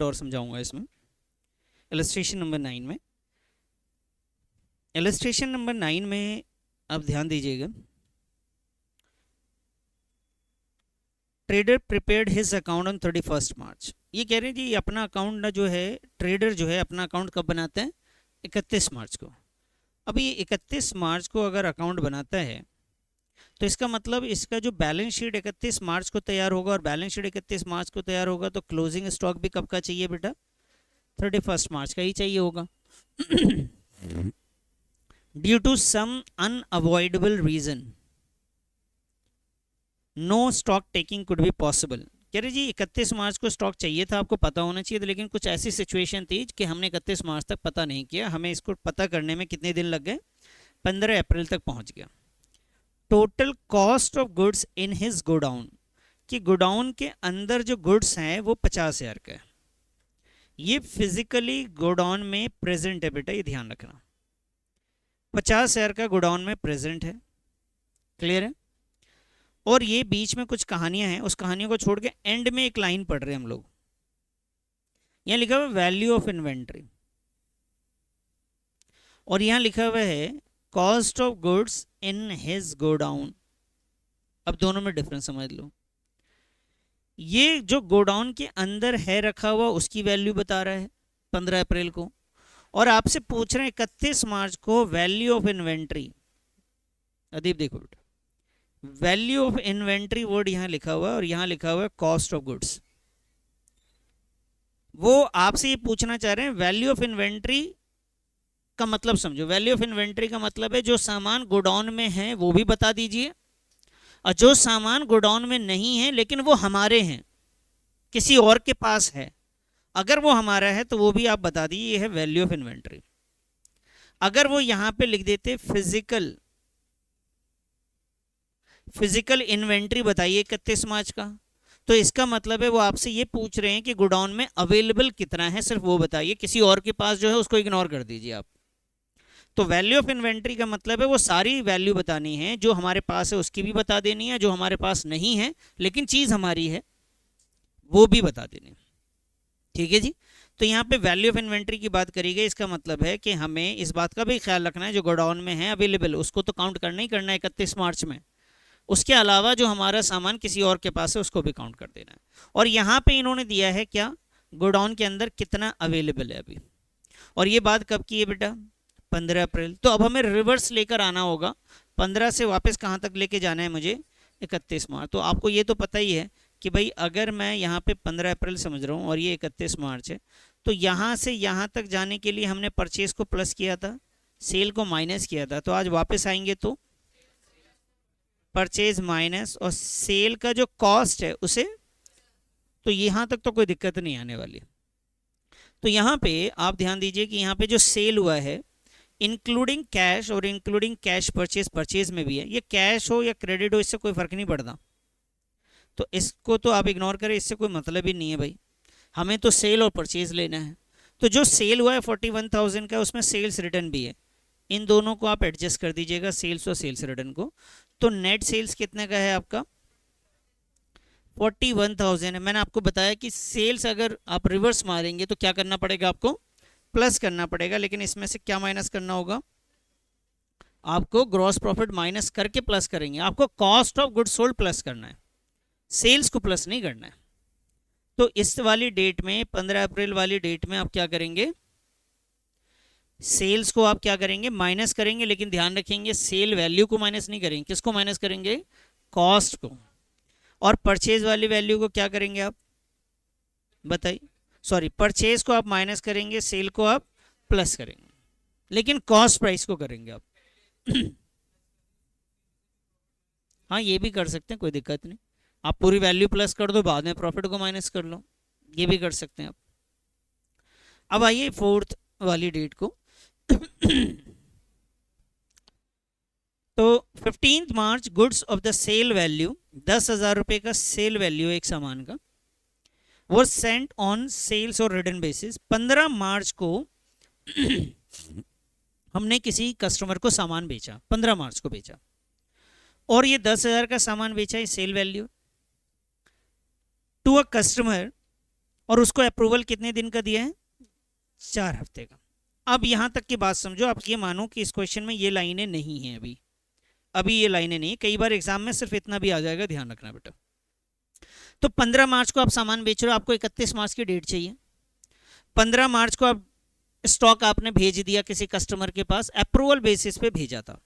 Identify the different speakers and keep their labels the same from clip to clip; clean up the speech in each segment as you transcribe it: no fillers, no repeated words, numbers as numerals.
Speaker 1: और समझाऊंगा इसमें। इलस्ट्रेशन नंबर 9 में, इलस्ट्रेशन नंबर 9 में आप ध्यान दीजिएगा। Trader prepared his account on 31 मार्च। ये कह रहे हैं जी अपना अकाउंट ना जो है, ट्रेडर जो है अपना अकाउंट कब बनाता है? 31 मार्च को। अब ये 31 मार्च को अगर अकाउंट बनाता है तो इसका मतलब इसका जो बैलेंस शीट 31 मार्च को तैयार होगा, और बैलेंस शीट 31 मार्च को तैयार होगा तो क्लोजिंग स्टॉक भी कब का चाहिए बेटा? 31 मार्च का ही चाहिए होगा। Due to some unavoidable reason no stock taking could be possible. कह रहे जी 31 मार्च को स्टॉक चाहिए था, आपको पता होना चाहिए था, लेकिन कुछ ऐसी सिचुएशन थी कि हमने 31 मार्च तक पता नहीं किया। हमें इसको पता करने में कितने दिन लग गए? 15 अप्रैल तक पहुंच गया। Total cost of goods in his godown, कि गोडाउन के अंदर जो गुड्स हैं वो 50,000 का है। ये फिजिकली गोडाउन में प्रेजेंट है बेटा, ये ध्यान रखना। 50,000 का गोडाउन में प्रेजेंट है, क्लियर है? और ये बीच में कुछ कहानियां हैं, उस कहानियों को छोड़ के एंड में एक लाइन पढ़ रहे हैं हम लोग। यहां लिखा हुआ वैल्यू ऑफ इन्वेंट्री, और यहां लिखा हुआ है cost of goods in his godown. अब दोनों में डिफरेंस समझ लो। ये जो गोडाउन के अंदर है रखा हुआ उसकी वैल्यू बता रहा है 15 अप्रैल को, और आपसे पूछ रहे हैं 31 मार्च को वैल्यू ऑफ इन्वेंट्री। अदीप देखो बेटा, वैल्यू ऑफ इन्वेंट्री वर्ड यहां लिखा हुआ है और यहां लिखा हुआ है कॉस्ट ऑफ गुड्स। वो आपसे ये पूछना चाह रहे हैं वैल्यू ऑफ इन्वेंट्री का मतलब समझो। वैल्यू ऑफ इन्वेंट्री का मतलब है जो सामान गोडाउन में है वो भी बता दीजिए, और जो सामान गोडाउन में नहीं है लेकिन वो हमारे हैं, किसी और के पास है, अगर वो हमारा है तो वो भी आप बता दीजिए। ये है वैल्यू ऑफ इन्वेंट्री। अगर वो यहां पे लिख देते फिजिकल इन्वेंट्री बताइए 31 मार्च का, तो इसका मतलब है वो आपसे ये पूछ रहे हैं कि गोडाउन में अवेलेबल कितना है, सिर्फ वो बताइए, किसी और के पास जो है उसको इग्नोर कर दीजिए आप। तो वैल्यू ऑफ इन्वेंट्री का मतलब है वो सारी वैल्यू बतानी है, जो हमारे पास है उसकी भी बता देनी है, जो हमारे पास नहीं है लेकिन चीज़ हमारी है वो भी बता देनी। ठीक है जी। तो यहाँ पे वैल्यू ऑफ इन्वेंट्री की बात करी गई, इसका मतलब है कि हमें इस बात का भी ख्याल रखना है जो गोडाउन में है अवेलेबल उसको तो काउंट करना ही करना है 31 मार्च में, उसके अलावा जो हमारा सामान किसी और के पास है उसको भी काउंट कर देना है। और यहाँ पे इन्होंने दिया है क्या, गोडाउन के अंदर कितना अवेलेबल है अभी, और ये बात कब की है बेटा? 15 अप्रैल। तो अब हमें रिवर्स लेकर आना होगा, 15 से वापस कहाँ तक लेके जाना है मुझे? 31 मार्च। तो आपको ये तो पता ही है कि भाई अगर मैं यहाँ पे 15 अप्रैल समझ रहा हूँ और ये 31 मार्च है, तो यहाँ से यहाँ तक जाने के लिए हमने परचेज को प्लस किया था, सेल को माइनस किया था, तो आज वापस आएंगे तो परचेज माइनस और सेल का जो कॉस्ट है उसे, तो यहाँ तक तो कोई दिक्कत नहीं आने वाली। तो यहाँ पे आप ध्यान दीजिए कि यहाँ पे जो सेल हुआ है इंक्लूडिंग कैश और इंक्लूडिंग कैश परचेज, परचेज में भी है, ये कैश हो या क्रेडिट हो इससे कोई फर्क नहीं पड़ता, तो इसको तो आप इग्नोर करें, इससे कोई मतलब ही नहीं है भाई, हमें तो सेल और परचेज लेना है। तो जो सेल हुआ है 41,000 का, उसमें सेल्स रिटर्न भी है, इन दोनों को आप एडजस्ट कर दीजिएगा, सेल्स और सेल्स रिटर्न को। तो नेट सेल्स कितने का है आपका? 41,000 है। मैंने आपको बताया कि सेल्स अगर आप रिवर्स मारेंगे तो क्या करना पड़ेगा आपको? प्लस करना पड़ेगा, लेकिन इसमें से क्या माइनस करना होगा? आपको ग्रॉस प्रॉफिट माइनस करके प्लस करेंगे। आपको cost of goods sold plus करना है, सेल्स को प्लस नहीं करना है। तो इस वाली डेट में 15 अप्रैल वाली डेट में आप क्या करेंगे? सेल्स को आप क्या करेंगे? माइनस करेंगे, लेकिन ध्यान रखेंगे सेल वैल्यू को माइनस नहीं करेंगे। किसको माइनस करेंगे? कॉस्ट को। और परचेज वाली वैल्यू को क्या करेंगे आप बताइए? सॉरी, परचेज को आप माइनस करेंगे, सेल को आप प्लस करेंगे, लेकिन कॉस्ट प्राइस को करेंगे आप। हाँ, ये भी कर सकते हैं, कोई दिक्कत नहीं। आप पूरी वैल्यू प्लस कर दो, बाद में प्रॉफिट को माइनस कर लो, ये भी कर सकते हैं आप। अब आइए फोर्थ वाली डेट को। तो 15 March goods of the sale value, 10,000 रुपये का सेल वैल्यू एक सामान का, वो सेंट ऑन सेल्स और रिटर्न बेसिस। 15 मार्च को हमने किसी कस्टमर को सामान बेचा, 15 मार्च को बेचा, और ये 10,000 का सामान बेचा है, sale value to a customer
Speaker 2: और उसको अप्रूवल कितने दिन का दिया है? 4 हफ्ते का। अब यहाँ तक की बात समझो, आप ये मानो कि इस क्वेश्चन में ये लाइनें नहीं हैं, अभी ये लाइनें नहीं। कई बार एग्जाम में सिर्फ इतना भी आ जाएगा, ध्यान रखना बेटा। तो 15 मार्च को आप सामान बेच रहे हो, आपको 31 मार्च की डेट चाहिए। 15 मार्च को आप स्टॉक आपने भेज दिया किसी कस्टमर के पास, अप्रूवल बेसिस पे भेजा था,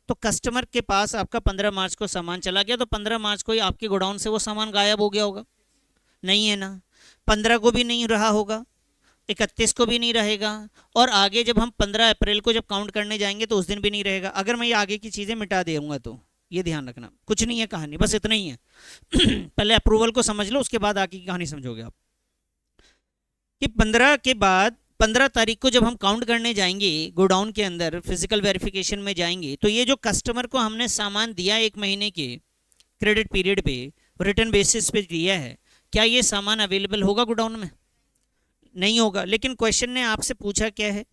Speaker 2: तो कस्टमर के पास आपका 15 मार्च को सामान चला गया, तो 15 मार्च को ही आपके गोडाउन से वो सामान गायब हो गया होगा? नहीं है ना। 15 को भी नहीं रहा होगा, 31 को भी नहीं रहेगा, और आगे जब हम 15 अप्रैल को जब काउंट करने जाएंगे तो उस दिन भी नहीं रहेगा। अगर मैं ये आगे की चीज़ें मिटा दूंगा तो ये ध्यान रखना, कुछ नहीं है कहानी, बस इतना ही है। पहले अप्रूवल को समझ लो, उसके बाद आगे की कहानी समझोगे आप। कि 15 के बाद 15 तारीख को जब हम काउंट करने जाएंगे गोडाउन के अंदर, फिजिकल वेरिफिकेशन में जाएंगे, तो ये जो कस्टमर को हमने सामान दिया 1 महीने के क्रेडिट पीरियड पे, रिटर्न बेसिस पे दिया है, क्या ये सामान अवेलेबल होगा गोडाउन में? नहीं होगा। लेकिन क्वेश्चन ने आपसे पूछा क्या है?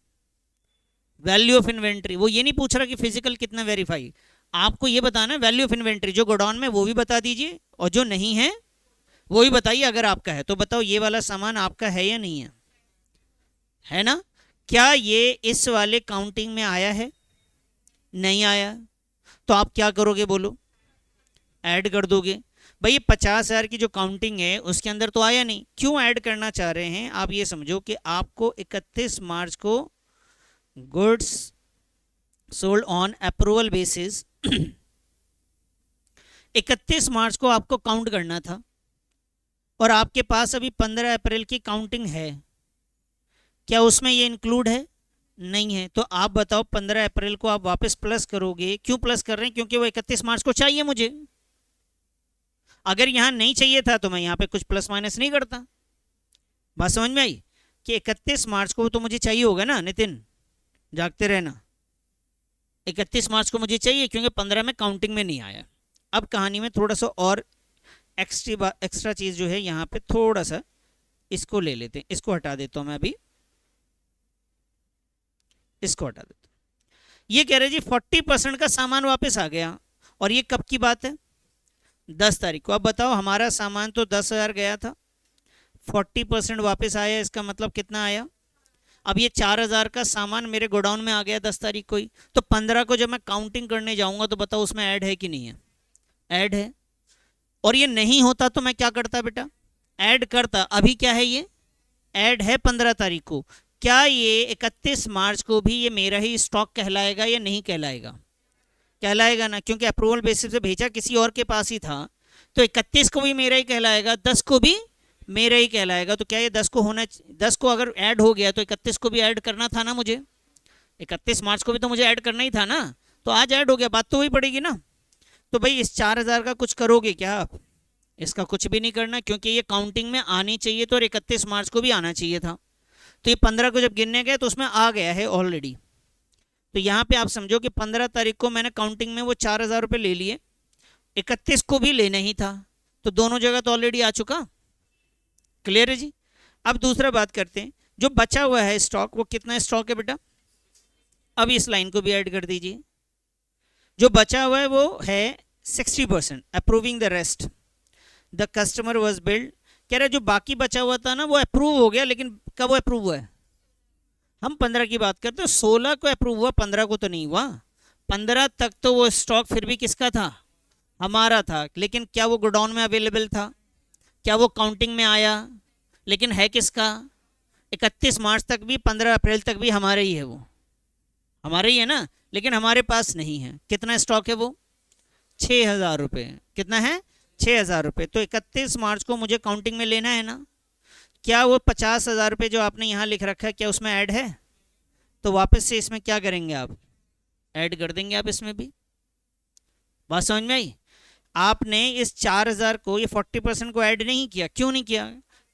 Speaker 2: Value of inventory. वो ये नहीं पूछ रहा कि फिजिकल कितना वेरीफाई, आपको ये बताना है वैल्यू ऑफ इन्वेंट्री, जो गोडाउन में वो भी बता दीजिए, और जो नहीं है वो भी बताइए। अगर आपका है तो बताओ ये वाला सामान आपका है या नहीं है, है ना? क्या ये इस वाले काउंटिंग में आया है? नहीं आया। तो आप क्या करोगे बोलो? ऐड कर दोगे। भाई ये 50,000 की जो काउंटिंग है उसके अंदर तो आया नहीं, क्यों ऐड करना चाह रहे हैं आप ये समझो कि आपको 31 मार्च को goods sold on approval basis 31 मार्च को आपको काउंट करना था, और आपके पास अभी 15 अप्रैल की काउंटिंग है, क्या उसमें ये इंक्लूड है? नहीं है। तो आप बताओ 15 अप्रैल को आप वापस प्लस करोगे, क्यों प्लस कर रहे हैं? क्योंकि वो 31 मार्च को चाहिए मुझे। अगर यहां नहीं चाहिए था तो मैं यहां पे कुछ प्लस माइनस नहीं करता। बात समझ में आई? कि 31 मार्च को तो मुझे चाहिए होगा ना नितिन, जागते रहना। 31 मार्च को मुझे चाहिए क्योंकि 15 में काउंटिंग में नहीं आया। अब कहानी में थोड़ा सा और एक्स्ट्रा चीज जो है यहाँ पे, थोड़ा सा इसको ले लेते हैं, इसको हटा देता हूं मैं अभी, इसको हटा देता हूं। ये कह रहे जी 40% का सामान वापस आ गया, और ये कब की बात है? 10 तारीख को। अब बताओ हमारा सामान तो 10,000 गया था, 40% वापस आया, इसका मतलब कितना आया? अब ये 4,000 का सामान मेरे गोडाउन में आ गया 10 तारीख को ही, तो 15 को जब मैं काउंटिंग करने जाऊंगा तो बताओ उसमें ऐड है कि नहीं है? ऐड है। और ये नहीं होता तो मैं क्या करता बेटा? ऐड करता। अभी क्या है? ये ऐड है 15 तारीख को। क्या ये 31 मार्च को भी ये मेरा ही स्टॉक कहलाएगा या नहीं कहलाएगा? कहलाएगा ना, क्योंकि अप्रूवल बेसिस पे भेजा किसी और के पास ही था, तो 31 को भी मेरा ही कहलाएगा, 10 को भी मेरा ही कहलाएगा। तो क्या ये 10 को होना, 10 को अगर ऐड हो गया तो 31 को भी ऐड करना था ना मुझे, 31 मार्च को भी तो मुझे ऐड करना ही था ना, तो आज ऐड हो गया, बात तो वही पड़ेगी ना। तो भाई इस 4,000 का कुछ करोगे क्या आप? इसका कुछ भी नहीं करना, क्योंकि ये काउंटिंग में आनी चाहिए तो, और 31 मार्च को भी आना चाहिए था, तो ये 15 को जब गिनने गए तो उसमें आ गया है ऑलरेडी। तो यहाँ पे आप समझो कि 15 तारीख को मैंने काउंटिंग में वो 4,000 रुपये ले लिए, 31 को भी लेना ही था, तो दोनों जगह तो ऑलरेडी आ चुका। क्लियर है जी? अब दूसरा बात करते हैं, जो बचा हुआ है स्टॉक, वो कितना स्टॉक है बेटा? अब इस लाइन को भी ऐड कर दीजिए। जो बचा हुआ है वो है 60%, approving the rest the customer was build. कह रहे जो बाकी बचा हुआ था ना वो अप्रूव हो गया, लेकिन कब अप्रूव हुआ है? हम 15 की बात करते हैं, 16 को अप्रूव हुआ, 15 को तो नहीं हुआ। 15 तक तो वो स्टॉक फिर भी किसका था? हमारा था। लेकिन क्या वो गोडाउन में अवेलेबल था? क्या वो काउंटिंग में आया? लेकिन है किसका? 31 मार्च तक भी, 15 अप्रैल तक भी हमारे ही है, वो हमारे ही है ना, लेकिन हमारे पास नहीं है। कितना स्टॉक है वो? 6,000 रुपये। कितना है? 6,000 रुपये। तो 31 मार्च को मुझे काउंटिंग में लेना है ना। क्या वो 50,000 रुपये जो आपने यहाँ लिख रखा है, क्या उसमें ऐड है? तो वापस से इसमें क्या करेंगे आप? ऐड कर देंगे आप इसमें भी। बात समझ में आई? आपने इस 4,000 को, ये 40% को ऐड नहीं किया। क्यों नहीं किया?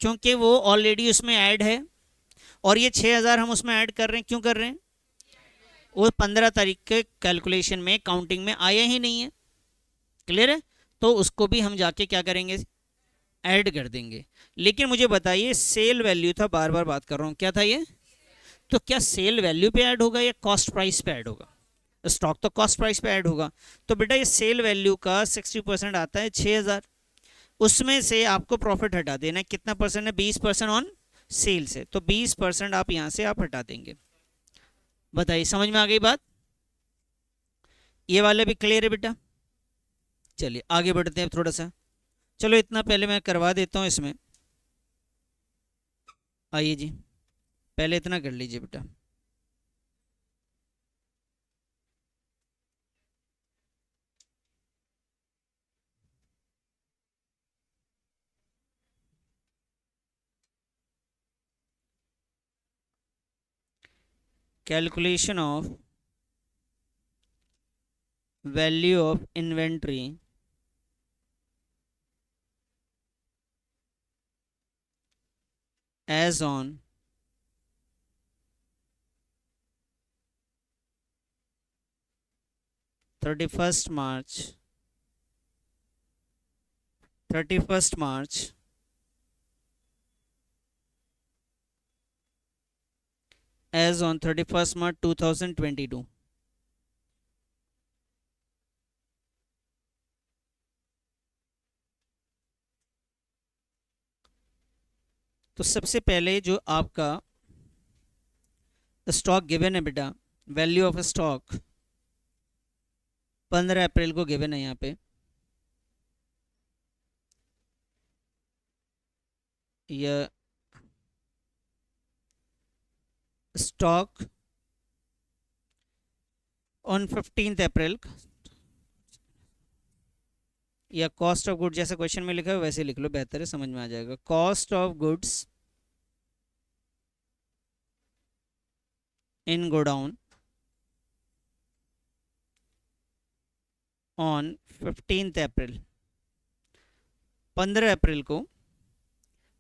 Speaker 2: क्योंकि वो ऑलरेडी उसमें ऐड है, और ये 6,000 हम उसमें ऐड कर रहे हैं। क्यों कर रहे हैं? वो 15 तारीख के कैलकुलेशन में, काउंटिंग में आया ही नहीं है। क्लियर है? तो उसको भी हम जाके क्या करेंगे? ऐड कर देंगे। लेकिन मुझे बताइए, सेल वैल्यू था, बार बार बात कर रहा हूँ, क्या था ये? तो क्या सेल वैल्यू पे ऐड होगा या कॉस्ट प्राइस पे ऐड होगा? स्टॉक तो कॉस्ट प्राइस पे ऐड होगा। तो बेटा ये सेल वैल्यू का 60% आता है 6,000,
Speaker 1: उसमें से आपको प्रॉफिट हटा देना है। कितना परसेंट है? 20% ऑन सेल से, तो 20% आप यहाँ से आप हटा देंगे। बताइए समझ में आ गई बात? ये वाले भी क्लियर है बेटा? चलिए आगे बढ़ते हैं थोड़ा सा। चलो इतना पहले मैं करवा देता हूँ इसमें। आइए जी, पहले इतना कर लीजिए बेटा। Calculation of value of inventory as on 31st March 31st March as on 31st March 2022। तो सबसे पहले जो आपका स्टॉक गिवन है बेटा, वैल्यू ऑफ स्टॉक 15 अप्रैल को गिवन है यहाँ पे। यह स्टॉक ऑन 15 अप्रैल, या कॉस्ट ऑफ गुड्स जैसे क्वेश्चन में लिखा है वैसे लिख लो, बेहतर है, समझ में आ जाएगा। Cost of goods in godown on 15 अप्रैल, 15 अप्रैल को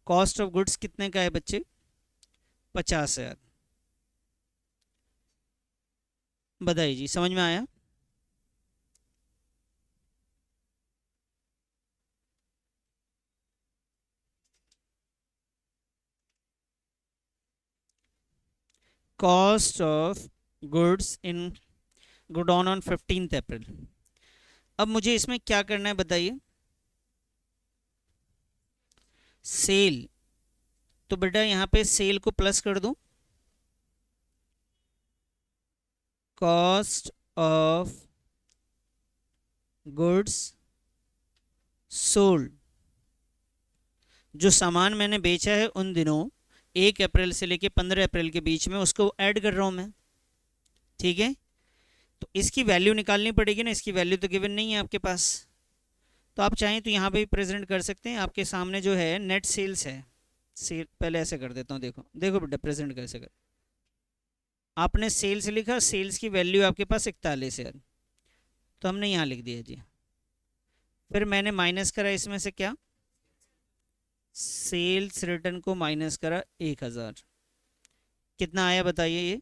Speaker 1: कॉस्ट ऑफ गुड्स कितने का है बच्चे? 50,000। बताइए जी, समझ में आया? Cost of goods in godown on 15 अप्रैल। अब मुझे इसमें क्या करना है बताइए? सेल, तो बेटा यहाँ पे सेल को प्लस कर दूं, कॉस्ट ऑफ गुड्स सोल्ड, जो सामान मैंने बेचा है उन दिनों 1 अप्रैल से लेके 15 अप्रैल के बीच में, उसको ऐड कर रहा हूं मैं। ठीक है, तो इसकी वैल्यू निकालनी पड़ेगी ना, इसकी वैल्यू तो गिवन नहीं है आपके पास। तो आप चाहें तो यहाँ पे प्रेजेंट कर सकते हैं। आपके सामने जो है नेट सेल्स है, सेल पहले ऐसे कर देता हूँ, देखो देखो बेटा प्रेजेंट कैसे कर। आपने सेल्स लिखा, सेल्स की वैल्यू आपके पास 41,000, तो हमने यहाँ लिख दिया जी। फिर मैंने माइनस करा इसमें से क्या? सेल्स रिटर्न को माइनस करा 1,000। कितना आया बताइए? ये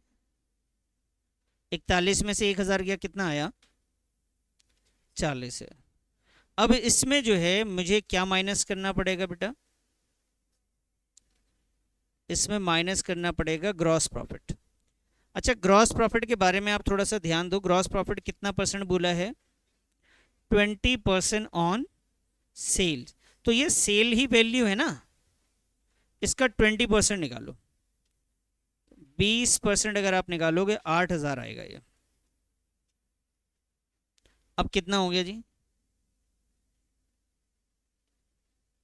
Speaker 1: 41 में से 1,000 गया, कितना आया? 40 है। अब इसमें जो है मुझे क्या माइनस करना पड़ेगा बेटा? इसमें माइनस करना पड़ेगा ग्रॉस प्रॉफिट। अच्छा, ग्रॉस प्रॉफिट के बारे में आप थोड़ा सा ध्यान दो। ग्रॉस प्रॉफिट कितना परसेंट बोला है? 20% ऑन सेल। तो ये सेल ही वैल्यू है ना, इसका 20% निकालो। 20% अगर आप निकालोगे 8,000 आएगा ये। अब कितना हो गया जी?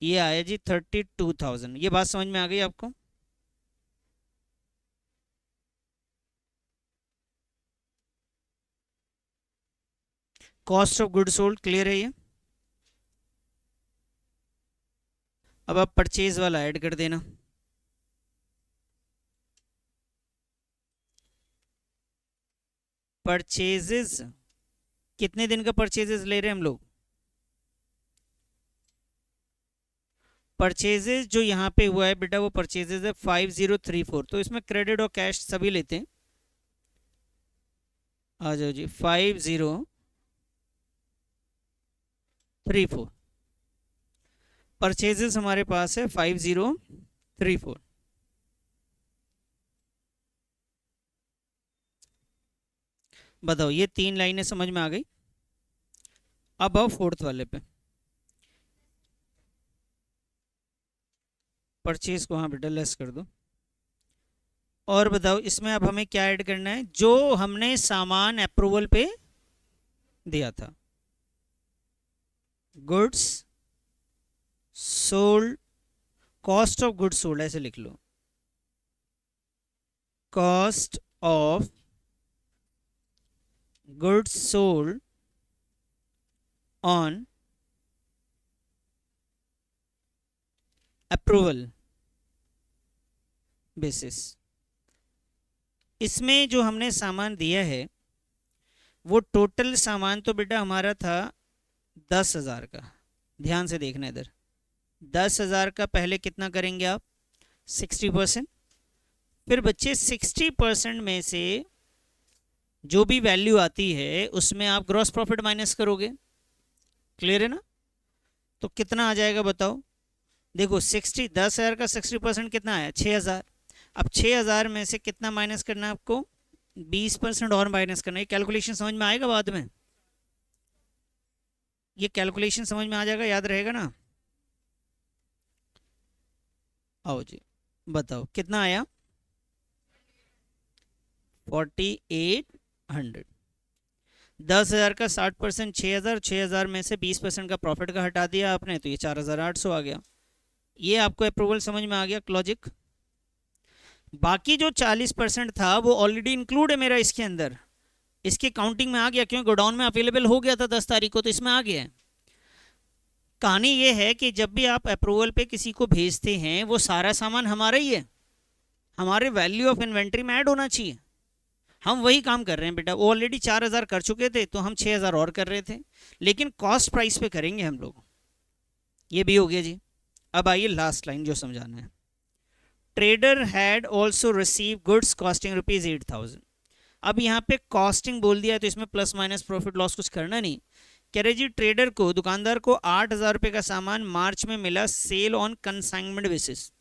Speaker 1: ये आया जी 32,000। ये बात समझ में आ गई आपको? Cost of good sold clear है ये? अब आप परचेज वाला ऐड कर देना। परचेजेस, कितने दिन का परचेजेस ले रहे हैं हम लोग? परचेजेस जो यहाँ पे हुआ है बेटा वो परचेजेस है 5034। तो इसमें क्रेडिट और कैश सभी लेते हैं। आ जाओ जी, 5034 परचेजेस हमारे पास है 5034। बताओ, ये 3 लाइनें समझ में आ गई? अब आओ फोर्थ वाले पे। परचेज को हाँ बेटा लेस कर दो। और बताओ इसमें अब हमें क्या ऐड करना है, जो हमने सामान अप्रूवल पे दिया था। Goods sold, cost of goods sold ऐसे लिख लो, cost of goods sold on approval basis. इसमें जो हमने सामान दिया है वो टोटल सामान तो बेटा हमारा था 10,000 का। ध्यान से देखना इधर, 10,000 का पहले कितना करेंगे आप 60%, फिर बच्चे 60% में से जो भी वैल्यू आती है उसमें आप ग्रॉस प्रॉफिट माइनस करोगे। क्लियर है ना? तो कितना आ जाएगा बताओ। देखो 10,000 का 60% कितना आया 6,000। अब 6,000 में से कितना माइनस करना है आपको 20% और माइनस करना है। ये कैलकुलेशन समझ में आएगा बाद में, ये कैलकुलेशन समझ में आ जाएगा, याद रहेगा ना। आओ जी बताओ कितना आया 4800। 10,000 का 60% 6,000, 6,000 में से 20% का प्रॉफिट का हटा दिया आपने तो ये 4,800 आ गया। ये आपको अप्रूवल समझ में आ गया लॉजिक। बाकी जो 40% था वो ऑलरेडी इंक्लूड है मेरा इसके अंदर, इसके काउंटिंग में आ गया क्योंकि गोडाउन में अवेलेबल हो गया था 10 तारीख को, तो इसमें आ गया है। कहानी ये है कि जब भी आप अप्रूवल पे किसी को भेजते हैं वो सारा सामान हमारा ही है, हमारे वैल्यू ऑफ इन्वेंट्री में ऐड होना चाहिए। हम वही काम कर रहे हैं बेटा, वो ऑलरेडी 4,000 कर चुके थे तो हम 6,000 और कर रहे थे, लेकिन कॉस्ट प्राइस पे करेंगे हम लोग। ये भी हो गया जी। अब आइए लास्ट लाइन जो समझाना है। Trader had also receive goods costing ₹8,000। अब यहाँ पे कॉस्टिंग बोल दिया है तो इसमें प्लस माइनस प्रॉफिट लॉस कुछ करना नहीं। कह रहे जी ट्रेडर को, दुकानदार को 8,000 रुपये का सामान मार्च में मिला सेल ऑन कंसाइनमेंट बेसिस।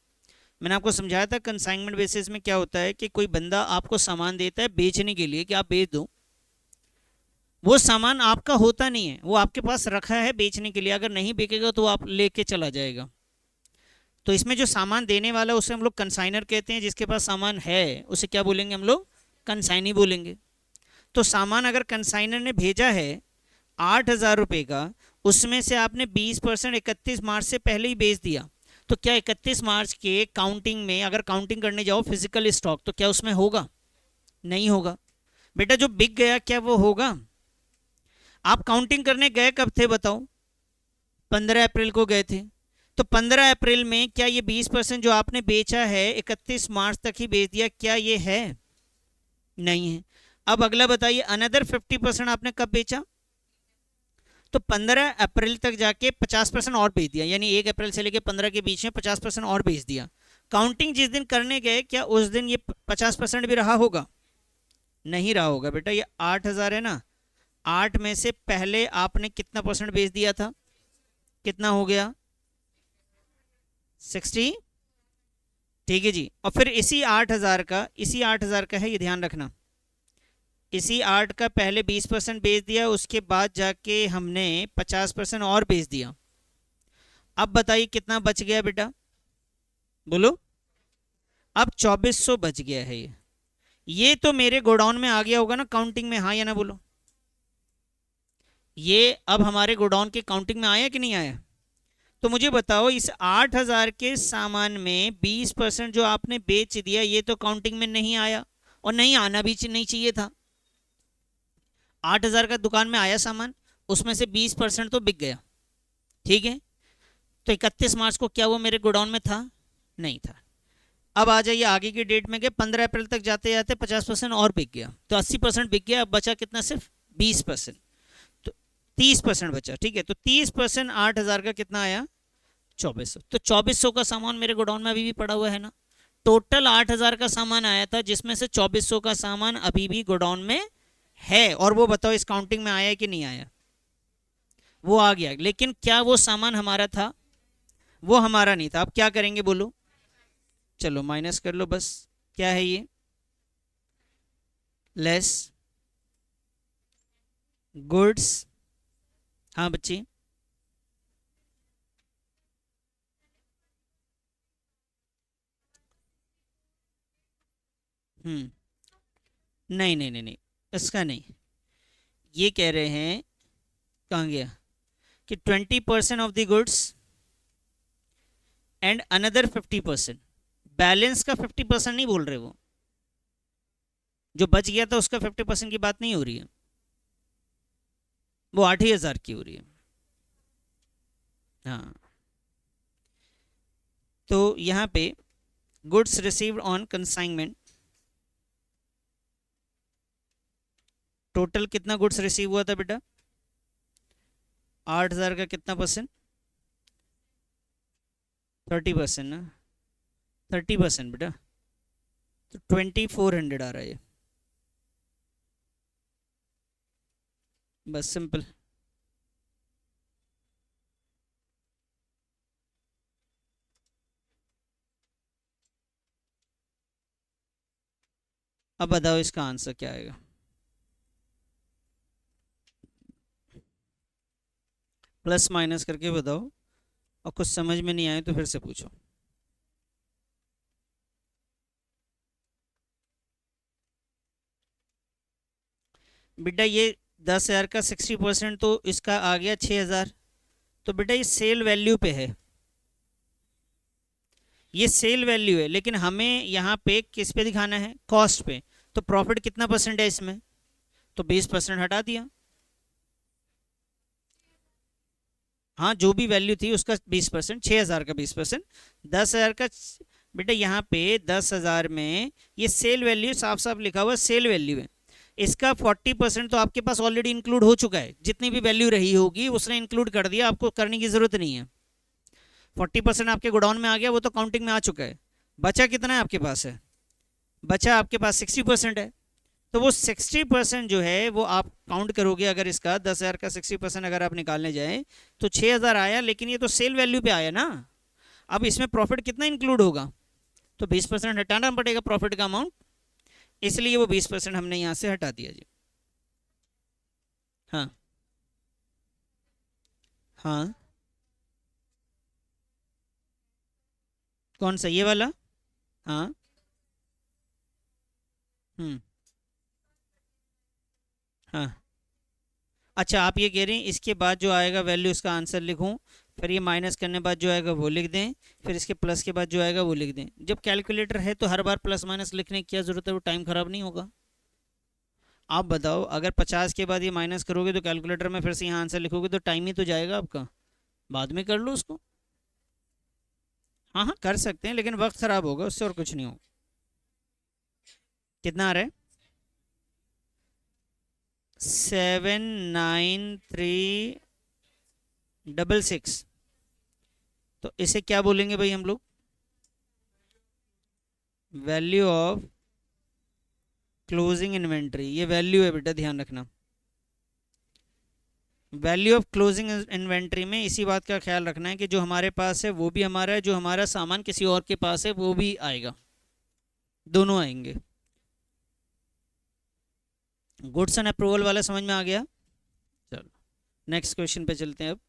Speaker 1: मैंने आपको समझाया था कंसाइनमेंट बेसिस में क्या होता है कि कोई बंदा आपको सामान देता है बेचने के लिए कि आप बेच दो, वो सामान आपका होता नहीं है, वो आपके पास रखा है बेचने के लिए, अगर नहीं बिकेगा तो आप लेके चला जाएगा। तो इसमें जो सामान देने वाला है उसे हम लोग कंसाइनर कहते हैं, जिसके पास सामान है उसे क्या बोलेंगे हम लोग कंसाइनी बोलेंगे। तो सामान अगर कंसाइनर ने भेजा है 8,000 रुपये का, उसमें से आपने 20% 31 मार्च से पहले ही बेच दिया, तो क्या 31 मार्च के काउंटिंग में अगर काउंटिंग करने जाओ फिजिकल स्टॉक तो क्या उसमें होगा? नहीं होगा बेटा। जो बिक गया क्या वो होगा? आप काउंटिंग करने गए कब थे बताओ? 15 अप्रैल को गए थे, तो 15 अप्रैल में क्या ये 20% जो आपने बेचा है 31 मार्च तक ही बेच दिया, क्या ये है? नहीं है। अब अगला बताइए अनदर 50% आपने कब बेचा? तो 15 अप्रैल तक जाके 50% और बेच दिया, यानी 1 अप्रैल से लेके 15 के बीच में 50% और बेच दिया। काउंटिंग जिस दिन करने गए क्या उस दिन ये 50% भी रहा होगा? नहीं रहा होगा बेटा। ये 8,000 है ना, 8 में से पहले आपने कितना परसेंट बेच दिया था, कितना हो गया 60। ठीक है जी। और फिर इसी 8,000 का है, ये ध्यान रखना, इसी 8 का पहले 20% बेच दिया, उसके बाद जाके हमने 50% और बेच दिया। अब बताइए कितना बच गया बेटा, बोलो। अब 2,400 बच गया है। ये तो मेरे गोडाउन में आ गया होगा ना काउंटिंग में, हाँ या ना बोलो। ये अब हमारे गोडाउन के काउंटिंग में आया कि नहीं आया? तो मुझे बताओ इस 8,000 के सामान में 20% जो आपने बेच दिया ये तो काउंटिंग में नहीं आया, और नहीं आना भी नहीं चाहिए था। 8,000 का दुकान में आया सामान, उसमें से 20% तो बिक गया, ठीक है। तो 31 मार्च को क्या वो मेरे गोडाउन में था? नहीं था। अब आ जाइए आगे की डेट में गए, 15 अप्रैल तक जाते जाते 50% और बिक गया, तो 80% बिक गया। अब बचा कितना? सिर्फ 20%, तो 30% बचा, ठीक है। तो 30% 8,000 का कितना आया 2,400। तो 2,400 का सामान मेरे गोडाउन में अभी भी पड़ा हुआ है ना। टोटल 8,000 का सामान आया था जिसमें से 2,400 का सामान अभी भी गोडाउन में है, और वो बताओ इस काउंटिंग में आया कि नहीं आया? वो आ गया, लेकिन क्या वो सामान हमारा था? वो हमारा नहीं था। अब क्या करेंगे बोलो? चलो माइनस कर लो बस। क्या है ये? लेस गुड्स, हाँ बच्चे नहीं नहीं नहीं नहीं, इसका नहीं। ये कह रहे हैं, कहाँ गया, कि 20% of the goods and another 50%, balance का 50% नहीं बोल रहे वो, जो बच गया था उसका 50% की बात नहीं हो रही है, वो 8,000 की हो रही है। हाँ, तो यहाँ पे goods received on consignment, total कितना गुड्स रिसीव हुआ था बेटा, 8,000 का कितना परसेंट, 30% ना, 30% बेटा, तो 2,400 आ रहा है ये, बस सिंपल। अब बताओ इसका आंसर क्या आएगा, प्लस माइनस करके बताओ, और कुछ समझ में नहीं आए तो फिर से पूछो। बेटा ये 10,000 का 60% तो इसका आ गया 6,000, तो बेटा ये सेल वैल्यू पे है, ये सेल वैल्यू है, लेकिन हमें यहाँ पे किस पे दिखाना है, कॉस्ट पे। तो प्रॉफिट कितना परसेंट है इसमें, तो 20% हटा दिया। हाँ, जो भी वैल्यू थी उसका 20%, 6,000 का 20%, 10,000 का। बेटा यहाँ पे 10,000 में ये सेल वैल्यू साफ साफ लिखा हुआ सेल वैल्यू है, इसका 40% तो आपके पास ऑलरेडी इंक्लूड हो चुका है, जितनी भी वैल्यू रही होगी उसने इंक्लूड कर दिया, आपको करने की जरूरत नहीं है। 40% आपके गोडाउन में आ गया, वो तो काउंटिंग में आ चुका है। बचा कितना है आपके पास है, बचा आपके पास 60% है, तो वो 60% जो है वो आप काउंट करोगे। अगर इसका 10,000 का 60% अगर आप निकालने जाए तो 6,000 आया, लेकिन ये तो सेल वैल्यू पे आया ना। अब इसमें प्रॉफिट कितना इंक्लूड होगा, तो 20% हटाना पड़ेगा प्रॉफिट का अमाउंट, इसलिए वो 20% हमने यहाँ से हटा दिया जी। हाँ हाँ, कौन सा, ये वाला, हाँ। हम्म, हाँ। अच्छा, आप ये कह रहे हैं इसके बाद जो आएगा वैल्यू उसका आंसर लिखूं, फिर ये माइनस करने बाद जो आएगा वो लिख दें, फिर इसके प्लस के बाद जो आएगा वो लिख दें। जब कैलकुलेटर है तो हर बार प्लस माइनस लिखने की क्या ज़रूरत है, वो टाइम ख़राब नहीं होगा। आप बताओ, अगर 50 के बाद ये माइनस करोगे तो कैलकुलेटर में फिर से यहाँ आंसर लिखोगे तो टाइम ही तो जाएगा आपका, बाद में कर लो उसको। हाँ हाँ, कर सकते हैं, लेकिन वक्त ख़राब होगा उससे, और कुछ नहीं होगा। कितना आ रहा है, 79366, तो इसे क्या बोलेंगे भाई हम लोग, वैल्यू ऑफ क्लोजिंग इन्वेंट्री। ये वैल्यू है बेटा, ध्यान रखना। वैल्यू ऑफ क्लोजिंग इन्वेंट्री में इसी बात का ख्याल रखना है कि जो हमारे पास है वो भी हमारा है, जो हमारा सामान किसी और के पास है वो भी आएगा, दोनों आएंगे। गुड्स एंड अप्रूवल वाला समझ में आ गया। चलो नेक्स्ट क्वेश्चन पे चलते हैं अब।